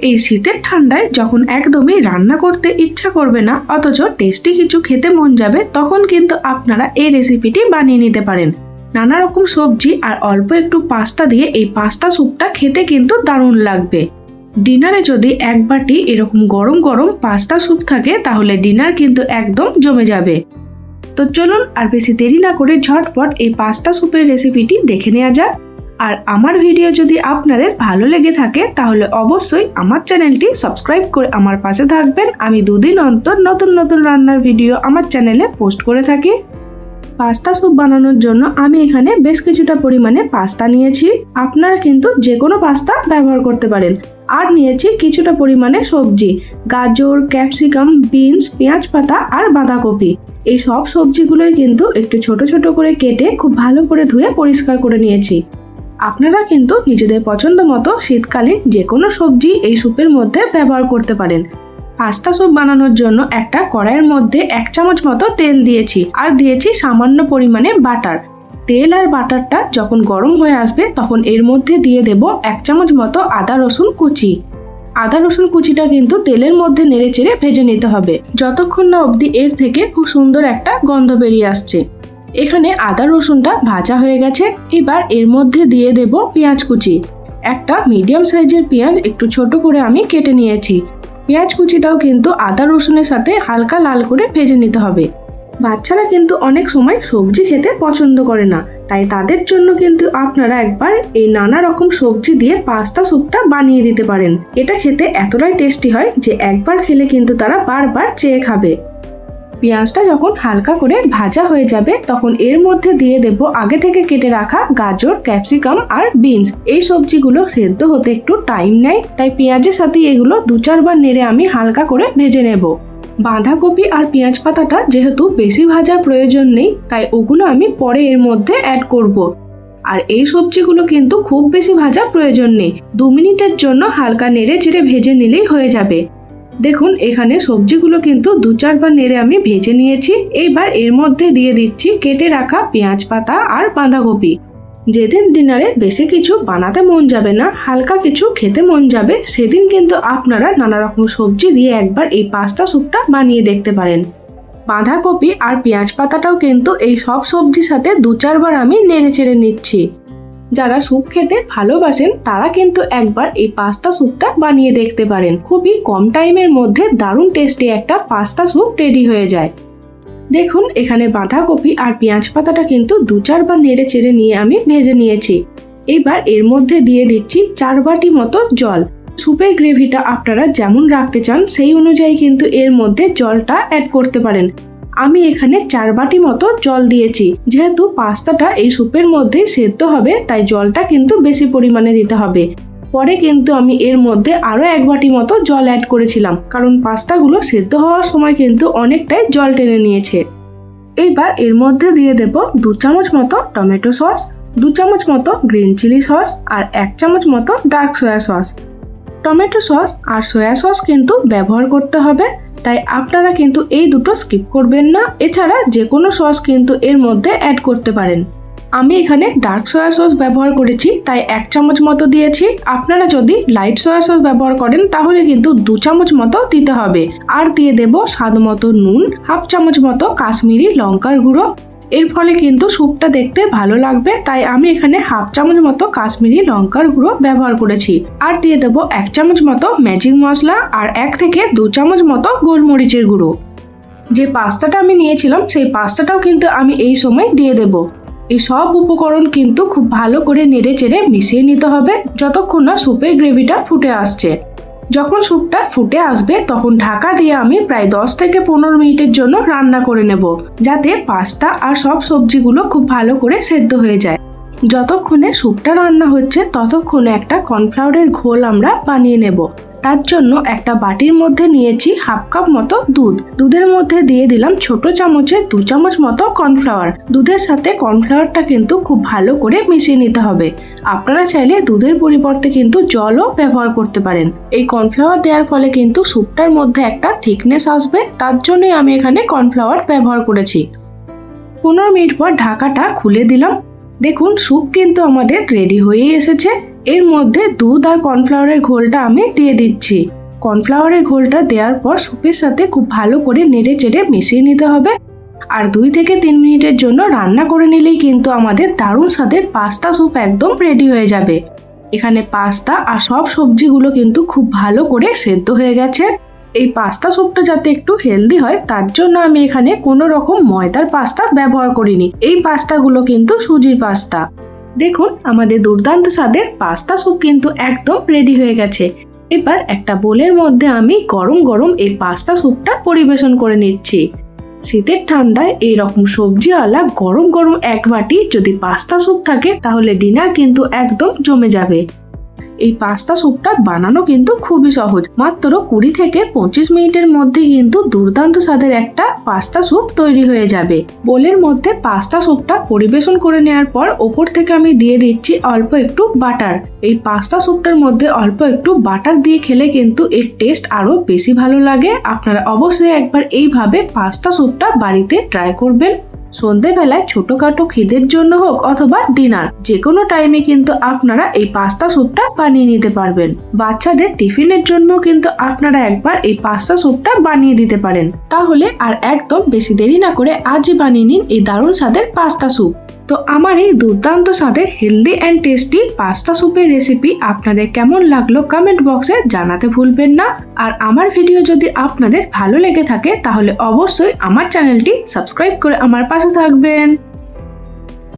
এই শীতের ঠান্ডায় যখন একদমই রান্না করতে ইচ্ছা করবে না অথচ টেস্টি কিছু খেতে মন যাবে, তখন কিন্তু আপনারা এই রেসিপিটি বানিয়ে নিতে পারেন। নানা রকম সবজি আর অল্প একটু পাস্তা দিয়ে এই পাস্তা স্যুপটা খেতে কিন্তু দারুণ লাগবে। ডিনারে যদি এক বাটি এরকম গরম গরম পাস্তা স্যুপ থাকে তাহলে ডিনার কিন্তু একদম জমে যাবে। তো চলুন আর বেশি দেরি না করে ঝটপট এই পাস্তা স্যুপের রেসিপিটি দেখে নেওয়া যাক। আর আমার ভিডিও যদি আপনাদের ভালো লেগে থাকে তাহলে অবশ্যই আমার চ্যানেলটি সাবস্ক্রাইব করে আমার পাশে থাকবেন। আমি দুদিন অন্তর নতুন নতুন রান্নার ভিডিও আমার চ্যানেলে পোস্ট করে থাকি। পাস্তা স্যুপ বানানোর জন্য আমি এখানে বেশ কিছুটা পরিমাণে পাস্তা নিয়েছি। আপনারা কিন্তু যে কোনো পাস্তা ব্যবহার করতে পারেন। আর নিয়েছি কিছুটা পরিমাণে সবজি, গাজর, ক্যাপসিকাম, বিনস, পেঁয়াজ পাতা আর বাঁধাকপি। এই সব সবজিগুলোই কিন্তু একটু ছোট ছোট করে কেটে খুব ভালো করে ধুয়ে পরিষ্কার করে নিয়েছি। আপনারা কিন্তু নিজেদের পছন্দ মতো শীতকালীন যে কোনো সবজি এই স্যুপের মধ্যে ব্যবহার করতে পারেন। পাস্তা স্যুপ বানানোর জন্য একটা কড়াইয়ের মধ্যে 1 চামচ মতো তেল দিয়েছি আর দিয়েছি সামান্য পরিমাণে বাটার। তেল আর বাটারটা যখন গরম হয়ে আসবে তখন এর মধ্যে দিয়ে দেব 1 চামচ মতো আদা রসুন কুচি। আদা রসুন কুচিটা কিন্তু তেলের মধ্যে নেড়ে চেড়ে ভেজে নিতে হবে যতক্ষণ না অবধি এর থেকে খুব সুন্দর একটা গন্ধ বেরিয়ে আসছে। এখানে আদা রসুনটা ভাজা হয়ে গেছে। এবার এর মধ্যে দিয়ে দেব পেঁয়াজ কুচি। একটা মিডিয়াম সাইজের পেঁয়াজ একটু ছোট করে আমি কেটে নিয়েছি। পেঁয়াজ কুচিটাও কিন্তু আদা রসুনের সাথে হালকা লাল করে ভেজে নিতে হবে। বাচ্চারা কিন্তু অনেক সময় সবজি খেতে পছন্দ করে না, তাই তাদের জন্য কিন্তু আপনারা একবার এই নানা রকম সবজি দিয়ে পাস্তা স্যুপটা বানিয়ে দিতে পারেন। এটা খেতে এতটাই টেস্টি হয় যে একবার খেলে কিন্তু তারা বারবার চেয়ে খাবে। পেঁয়াজটা যখন হালকা করে ভাজা হয়ে যাবে তখন এর মধ্যে দিয়ে দেব আগে থেকে কেটে রাখা গাজর, ক্যাপসিকাম আর বিনস। এই সবজিগুলো সেদ্ধ হতে একটু টাইম নেয়, তাই পেঁয়াজের সাথে এগুলো 2-4 বার নেড়ে আমি হালকা করে ভেজে নেব। বাঁধাকপি আর পেঁয়াজ পাতাটা যেহেতু বেশি ভাজার প্রয়োজন নেই, তাই ওগুলো আমি পরে এর মধ্যে অ্যাড করব। আর এই সবজিগুলো কিন্তু খুব বেশি ভাজার প্রয়োজন নেই, 2 মিনিটের জন্য হালকা নেড়ে চেড়ে ভেজে নিলেই হয়ে যাবে। দেখুন এখানে সবজিগুলো কিন্তু 2-4 বার নেড়ে আমি ভেজে নিয়েছি। এইবার এর মধ্যে দিয়ে দিচ্ছি কেটে রাখা পেঁয়াজ পাতা আর বাঁধাকপি। যেদিন ডিনারে বেশি কিছু বানাতে মন যাবে না, হালকা কিছু খেতে মন যাবে, সেদিন কিন্তু আপনারা নানা রকম সবজি দিয়ে একবার এই পাস্তা স্যুপটা বানিয়ে দেখতে পারেন। বাঁধাকপি আর পেঁয়াজ পাতাটাও কিন্তু এই সব সবজির সাথে 2-4 বার আমি নেড়ে চেড়ে নিচ্ছি। যারা স্যুপ খেতে ভালোবাসেন তারা কিন্তু একবার এই পাস্তা স্যুপটা বানিয়ে দেখতে পারেন। খুবই কম টাইমের মধ্যে দারুণ টেস্টি একটা পাস্তা স্যুপ রেডি হয়ে যায়। দেখুন এখানে বাঁধাকপি আর পেঁয়াজ পাতাটা কিন্তু 2-4 বার নেড়ে চেড়ে নিয়ে আমি ভেজে নিয়েছি। এবার এর মধ্যে দিয়ে দিচ্ছি 4 বাটি মতো জল। স্যুপের গ্রেভিটা আপনারা যেমন রাখতে চান সেই অনুযায়ী কিন্তু এর মধ্যে জলটা অ্যাড করতে পারেন। আমি এখানে 4 বাটি মতো জল দিয়েছি। যেহেতু পাস্তাটা এই স্যুপের মধ্যেই সেদ্ধ হবে তাই জলটা কিন্তু বেশি পরিমাণে দিতে হবে। পরে কিন্তু আমি এর মধ্যে আরো 1 বাটি মতো জল অ্যাড করেছিলাম, কারণ পাস্তাগুলো সেদ্ধ হওয়ার সময় কিন্তু অনেকটাই জল টেনে নিয়েছে। এইবার এর মধ্যে দিয়ে দেব 2 চামচ মতো টমেটো সস, 2 চামচ মতো গ্রিন চিলি সস আর 1 চামচ মতো dark soya sauce. Tomato sauce আর সয়া সস কিন্তু ব্যবহার করতে হবে, তাই আপনারা কিন্তু এই দুটো স্কিপ করবেন না। এছাড়া যে কোনো সস কিন্তু এর মধ্যে অ্যাড করতে পারেন। আমি এখানে ডার্ক সয়া সস ব্যবহার করেছি তাই 1 চামচ মতো দিয়েছি। আপনারা যদি লাইট সয়া সস ব্যবহার করেন তাহলে কিন্তু 2 চামচ মতো দিতে হবে। আর দিয়ে দেব স্বাদ মতো নুন, 1/2 চামচ মতো কাশ্মীরি লঙ্কার গুঁড়ো। এর ফলে কিন্তু স্যুপটা দেখতে ভালো লাগবে, তাই আমি এখানে 1/2 চামচ মতো কাশ্মীরি লঙ্কার গুঁড়ো ব্যবহার করেছি। আর দিয়ে দেব 1 চামচ মতো ম্যাজিক মশলা আর 1 থেকে 2 চামচ মতো গোলমরিচের গুঁড়ো। যে পাস্তাটা আমি নিয়েছিলাম সেই পাস্তাটাও কিন্তু আমি এই সময় দিয়ে দেব। এই সব উপকরণ কিন্তু খুব ভালো করে নেড়ে চেড়ে মিশিয়ে নিতে হবে যতক্ষণ না স্যুপের গ্রেভিটা ফুটে আসছে। যখন স্যুপটা ফুটে আসবে তখন ঢাকা দিয়ে আমি প্রায় 10 থেকে 15 মিনিটের জন্য রান্না করে নেব, যাতে পাস্তা আর সব সবজিগুলো খুব ভালো করে সেদ্ধ হয়ে যায়। যতক্ষণে স্যুপটা রান্না হচ্ছে ততক্ষণে একটা কর্নফ্লাওয়ারের ঘোল আমরা বানিয়ে নেব। তার জন্য একটা বাটির মধ্যে নিয়েছি 1/2 কাপ মতো দুধ। দুধের মধ্যে দিয়ে দিলাম ছোট চামচে 2 চামচ মতো কর্নফ্লাওয়ার। দুধের সাথে কর্নফ্লাওয়ারটা কিন্তু খুব ভালো করে মিশিয়ে নিতে হবে। আপনারা চাইলে দুধের পরিবর্তে কিন্তু জলও ব্যবহার করতে পারেন। এই কর্নফ্লাওয়ার দেওয়ার ফলে কিন্তু স্যুপটার মধ্যে একটা থিকনেস আসবে, তার জন্যই আমি এখানে কর্নফ্লাওয়ার ব্যবহার করেছি। 15 মিনিট পর ঢাকাটা খুলে দিলাম। দেখুন স্যুপ কিন্তু আমাদের রেডি হয়ে এসেছে। এর মধ্যে দুধ আর কর্নফ্লাওয়ারের ঘোলটা আমি দিয়ে দিচ্ছি। কর্নফ্লাওয়ারের ঘোলটা দেওয়ার পর স্যুপের সাথে খুব ভালো করে নেড়ে চেড়ে মিশিয়ে নিতে হবে। আর 2 থেকে 3 মিনিটের জন্য রান্না করে নিলেই কিন্তু আমাদের দারুণ স্বাদের পাস্তা স্যুপ একদম রেডি হয়ে যাবে। এখানে পাস্তা আর সব সবজিগুলো কিন্তু খুব ভালো করে সেদ্ধ হয়ে গেছে। এই পাস্তা স্যুপটা যাতে একটু হেলদি হয় তার জন্য আমি এখানে কোনো রকম ময়দার পাস্তা ব্যবহার করিনি। এই পাস্তাগুলো কিন্তু সুজির পাস্তা। দেখুন আমাদের দুর্দান্ত স্বাদের পাস্তা স্যুপ কিন্তু একদম রেডি হয়ে গেছে। এবার একটা বোলের মধ্যে আমি গরম গরম এই পাস্তা স্যুপটা পরিবেশন করে নিচ্ছি। শীতের ঠান্ডায় এইরকম সবজিওয়ালা গরম গরম এক বাটি যদি পাস্তা স্যুপ থাকে তাহলে ডিনার কিন্তু একদম জমে যাবে। এই পাস্তা স্যুপটা বানানো কিন্তু খুবই সহজ, মাত্র 20 থেকে 25 মিনিটের মধ্যে কিন্তু দুর্দান্ত স্বাদের একটা পাস্তা স্যুপ তৈরি হয়ে যাবে। বোলের মধ্যে পাস্তা স্যুপটা পরিবেশন করে নেওয়ার পর ওপর থেকে আমি দিয়ে দিচ্ছি অল্প একটু বাটার। এই পাস্তা স্যুপটার মধ্যে অল্প একটু বাটার দিয়ে খেলে কিন্তু এর টেস্ট আরো বেশি ভালো লাগে। আপনারা অবশ্যই একবার এইভাবে পাস্তা স্যুপটা বাড়িতে ট্রাই করবেন। সন্ধেবেলায় ছোটখাটো খিদের জন্য হোক অথবা ডিনার, যে কোনো টাইমে কিন্তু আপনারা এই পাস্তা স্যুপটা বানিয়ে নিতে পারবেন। বাচ্চাদের টিফিনের জন্য কিন্তু আপনারা একবার এই পাস্তা স্যুপটা বানিয়ে দিতে পারেন। তাহলে আর একদম বেশি দেরি না করে আজই বানিয়ে নিন এই দারুণ স্বাদের পাস্তা স্যুপ। তো আমার এই দুর্দান্ত স্বাদের হেলদি অ্যান্ড টেস্টি পাস্তা স্যুপের রেসিপি আপনাদের কেমন লাগলো কমেন্ট বক্সে জানাতে ভুলবেন না। আর আমার ভিডিও যদি আপনাদের ভালো লেগে থাকে তাহলে অবশ্যই আমার চ্যানেলটি সাবস্ক্রাইব করে আমার পাশে থাকবেন।